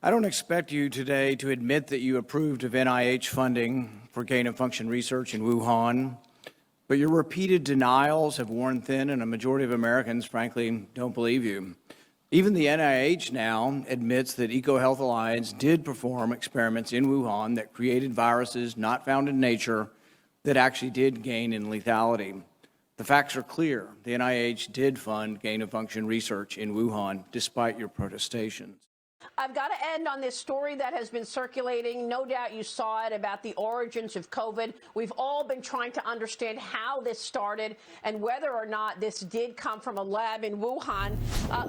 I don't expect you today to admit that you approved of NIH funding for gain-of-function research in Wuhan, but your repeated denials have worn thin, and a majority of Americans, frankly, don't believe you. Even the NIH now admits that EcoHealth Alliance did perform experiments in Wuhan that created viruses not found in nature that actually did gain in lethality. The facts are clear. The NIH did fund gain-of-function research in Wuhan, despite your protestations. I've got to end on this story that has been circulating. No doubt you saw it, about the origins of COVID. We've all been trying to understand how this started and whether or not this did come from a lab in Wuhan.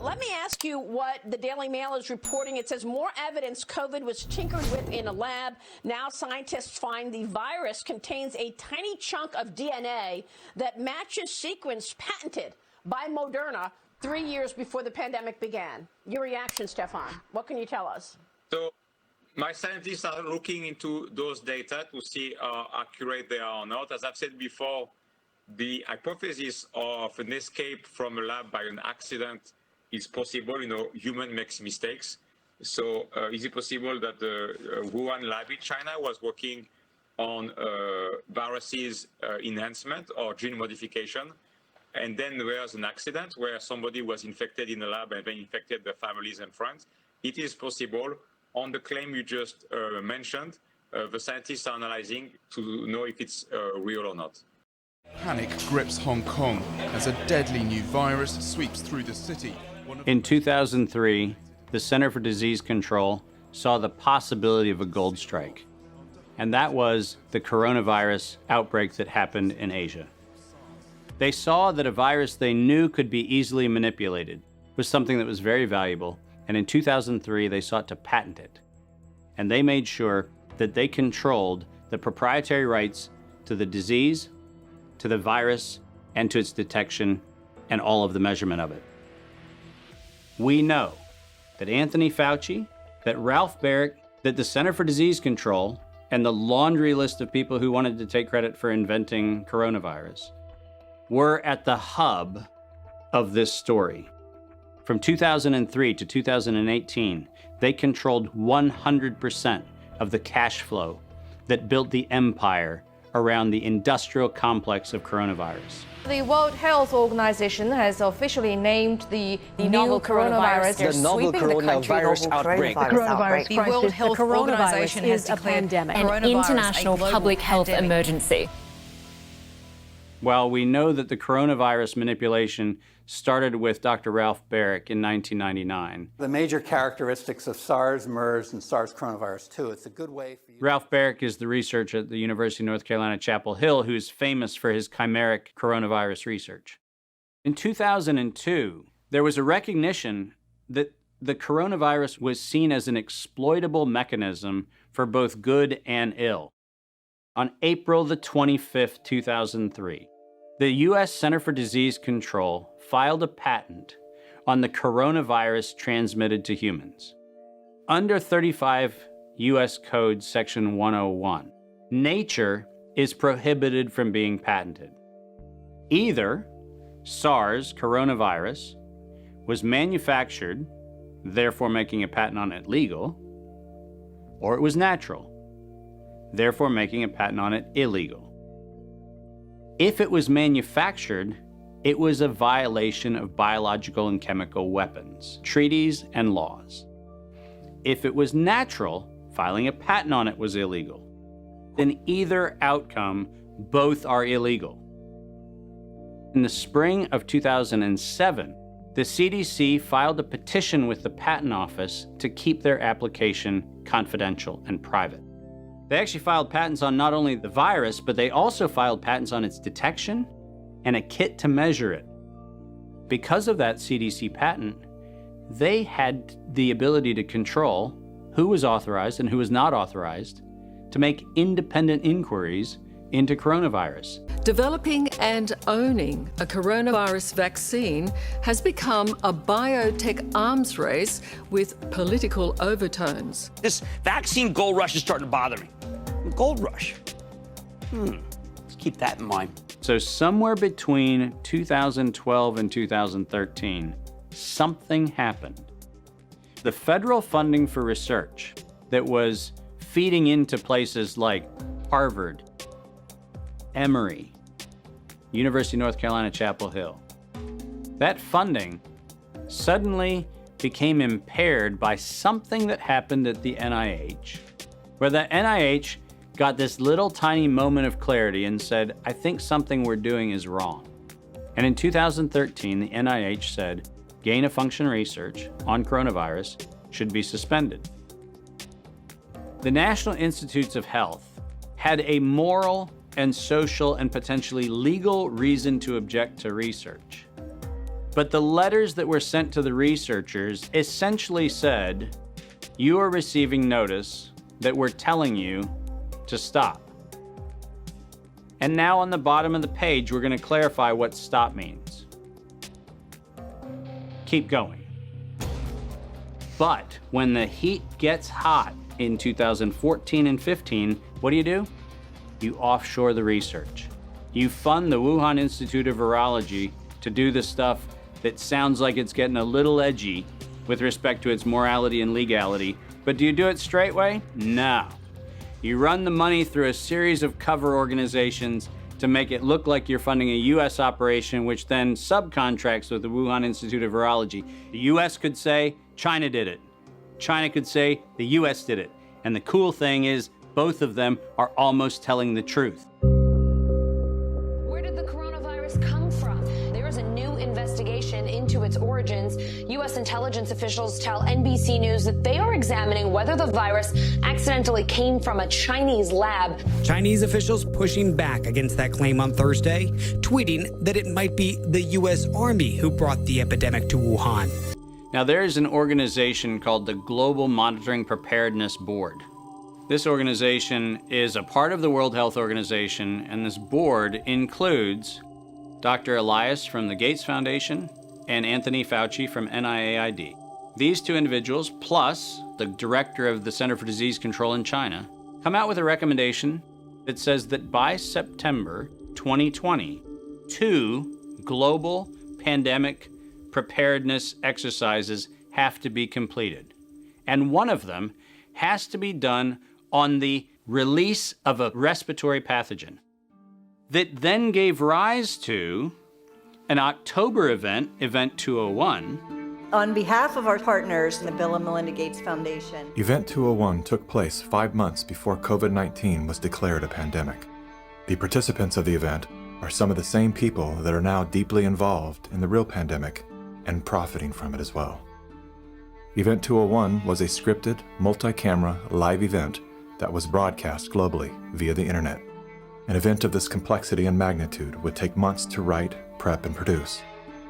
Let me ask you what the Daily Mail is reporting. It says more evidence COVID was tinkered with in a lab. Now scientists find the virus contains a tiny chunk of DNA that matches sequence patented by Moderna 3 years before the pandemic began. Your reaction, Stefan, what can you tell us? So my scientists are looking into those data to see how accurate they are or not. As I've said before, the hypothesis of an escape from a lab by an accident is possible. You know, human makes mistakes. So is it possible that the Wuhan lab in China was working on viruses enhancement or gene modification? And then there was an accident where somebody was infected in the lab and then infected their families and friends. It is possible. On the claim you just mentioned, the scientists are analyzing to know if it's real or not. Panic grips Hong Kong as a deadly new virus sweeps through the city. In 2003, the Center for Disease Control saw the possibility of a gold strike. And that was the coronavirus outbreak that happened in Asia. They saw that a virus they knew could be easily manipulated was something that was very valuable, and in 2003 they sought to patent it. And they made sure that they controlled the proprietary rights to the disease, to the virus, and to its detection, and all of the measurement of it. We know that Anthony Fauci, that Ralph Baric, that the Center for Disease Control, and the laundry list of people who wanted to take credit for inventing coronavirus were at the hub of this story. From 2003 to 2018, they controlled 100% of the cash flow that built the empire around the industrial complex of coronavirus. The World Health Organization has officially named the novel coronavirus the novel coronavirus outbreak. The World Health Organization has declared an international public health emergency. While we know that the coronavirus manipulation started with Dr. Ralph Baric in 1999. The major characteristics of SARS, MERS, and SARS coronavirus 2. It's a good way for you. Ralph Baric is the researcher at the University of North Carolina, Chapel Hill, who's famous for his chimeric coronavirus research. In 2002, there was a recognition that the coronavirus was seen as an exploitable mechanism for both good and ill. On April the 25th, 2003, the U.S. Center for Disease Control filed a patent on the coronavirus transmitted to humans. Under 35 U.S. Code Section 101, nature is prohibited from being patented. Either SARS coronavirus was manufactured, therefore making a patent on it legal, or it was natural, therefore making a patent on it illegal. If it was manufactured, it was a violation of biological and chemical weapons, treaties, and laws. If it was natural, filing a patent on it was illegal. In either outcome, both are illegal. In the spring of 2007, the CDC filed a petition with the Patent Office to keep their application confidential and private. They actually filed patents on not only the virus, but they also filed patents on its detection and a kit to measure it. Because of that CDC patent, they had the ability to control who was authorized and who was not authorized to make independent inquiries into coronavirus. Developing and owning a coronavirus vaccine has become a biotech arms race with political overtones. This vaccine gold rush is starting to bother me. Gold rush. Let's keep that in mind. So somewhere between 2012 and 2013, something happened. the federal funding for research that was feeding into places like Harvard, Emory, University of North Carolina, Chapel Hill, that funding suddenly became impaired by something that happened at the NIH, where the NIH got this little tiny moment of clarity and said, I think something we're doing is wrong. And in 2013, the NIH said, gain-of-function research on coronavirus should be suspended. The National Institutes of Health had a moral and social and potentially legal reason to object to research. But the letters that were sent to the researchers essentially said, you are receiving notice that we're telling you to stop. And now on the bottom of the page, we're going to clarify what stop means. Keep going. But when the heat gets hot in 2014 and 15, what do? You offshore the research. You fund the Wuhan Institute of Virology to do the stuff that sounds like it's getting a little edgy with respect to its morality and legality. But do you do it straight way? No. You run the money through a series of cover organizations to make it look like you're funding a U.S. operation, which then subcontracts with the Wuhan Institute of Virology. The U.S. could say, China did it. China could say, the U.S. did it. And the cool thing is, both of them are almost telling the truth. Where did the coronavirus come from? There is a new investigation into its origins. U.S. intelligence officials tell NBC News that they are examining whether the virus accidentally came from a Chinese lab. Chinese officials pushing back against that claim on Thursday, tweeting that it might be the U.S. Army who brought the epidemic to Wuhan. Now, there is an organization called the Global Monitoring Preparedness Board. This organization is a part of the World Health Organization, and this board includes Dr. Elias from the Gates Foundation and Anthony Fauci from NIAID. These two individuals, plus the director of the Center for Disease Control in China, come out with a recommendation that says that by September 2020, 2 global pandemic preparedness exercises have to be completed. And one of them has to be done on the release of a respiratory pathogen that then gave rise to an October event, Event 201. On behalf of our partners in the Bill and Melinda Gates Foundation, Event 201 took place 5 months before COVID-19 was declared a pandemic. The participants of the event are some of the same people that are now deeply involved in the real pandemic and profiting from it as well. Event 201 was a scripted, multi-camera, live event that was broadcast globally via the internet. An event of this complexity and magnitude would take months to write, prep, and produce,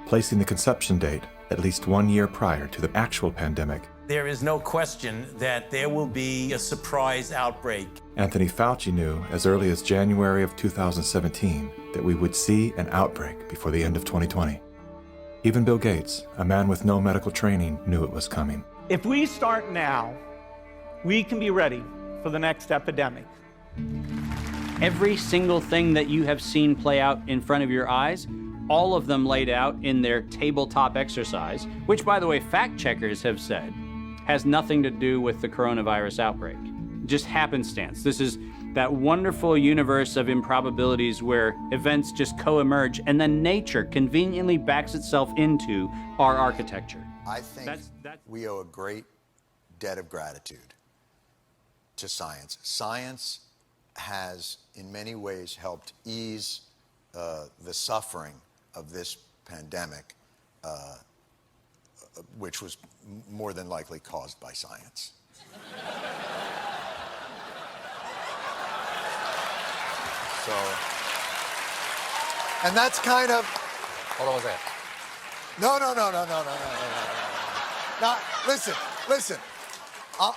placing the conception date at least 1 year prior to the actual pandemic. There is no question that there will be a surprise outbreak. Anthony Fauci knew as early as January of 2017 that we would see an outbreak before the end of 2020. Even Bill Gates, a man with no medical training, knew it was coming. If we start now, we can be ready for the next epidemic. Every single thing that you have seen play out in front of your eyes, all of them laid out in their tabletop exercise, which, by the way, fact checkers have said has nothing to do with the coronavirus outbreak. Just happenstance. This is that wonderful universe of improbabilities where events just co-emerge and then nature conveniently backs itself into our architecture. I think we owe a great debt of gratitude to science. Science has in many ways helped ease the suffering of this pandemic, which was more than likely caused by science. So, and that's kind of. Hold on a second. No. Now, listen.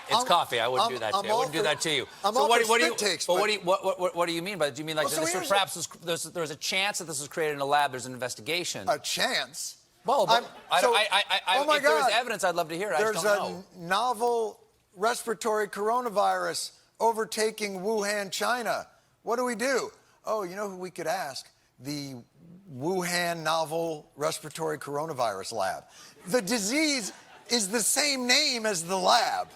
It's coffee. I wouldn't do that to you. I wouldn't do that to you. I'm so all what for do you? spit takes, But but- what do you mean by that? Do you mean like Well, so this perhaps there was a chance that this was created in a lab? There's an investigation. A chance? Well, but oh my if there was God. evidence, I'd love to hear it. I There's just don't know. a novel respiratory coronavirus overtaking Wuhan, China. What do we do? Oh, you know who we could ask? The Wuhan Novel Respiratory Coronavirus Lab. The disease is the same name as the lab.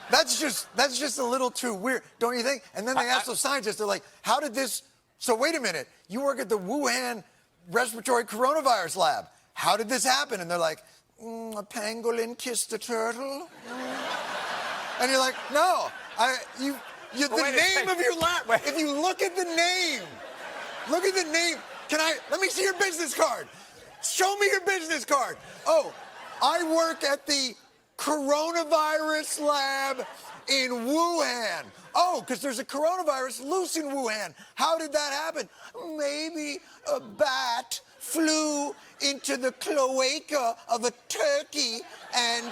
That's just a little too weird, don't you think? And then they ask those scientists, they're like, how did this, so wait a minute, you work at the Wuhan respiratory coronavirus lab. How did this happen? And they're like, a pangolin kissed a turtle. And you're like, no, the name of your lab, if you look at the name, let me see your business card. Show me your business card. Oh, I work at the coronavirus lab in Wuhan. Oh, because there's a coronavirus loose in Wuhan. How did that happen? Maybe a bat flew into the cloaca of a turkey and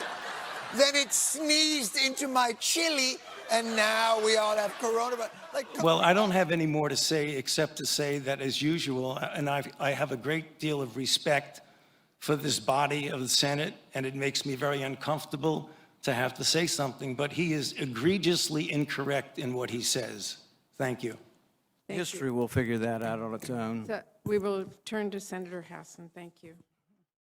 then it sneezed into my chili and now we all have coronavirus. Well, I don't have any more to say except to say that, as usual, and I have a great deal of respect for this body of the Senate, and it makes me very uncomfortable to have to say something, but he is egregiously incorrect in what he says. Thank you. History will figure that out on its own. So we will turn to Senator Hassan. Thank you.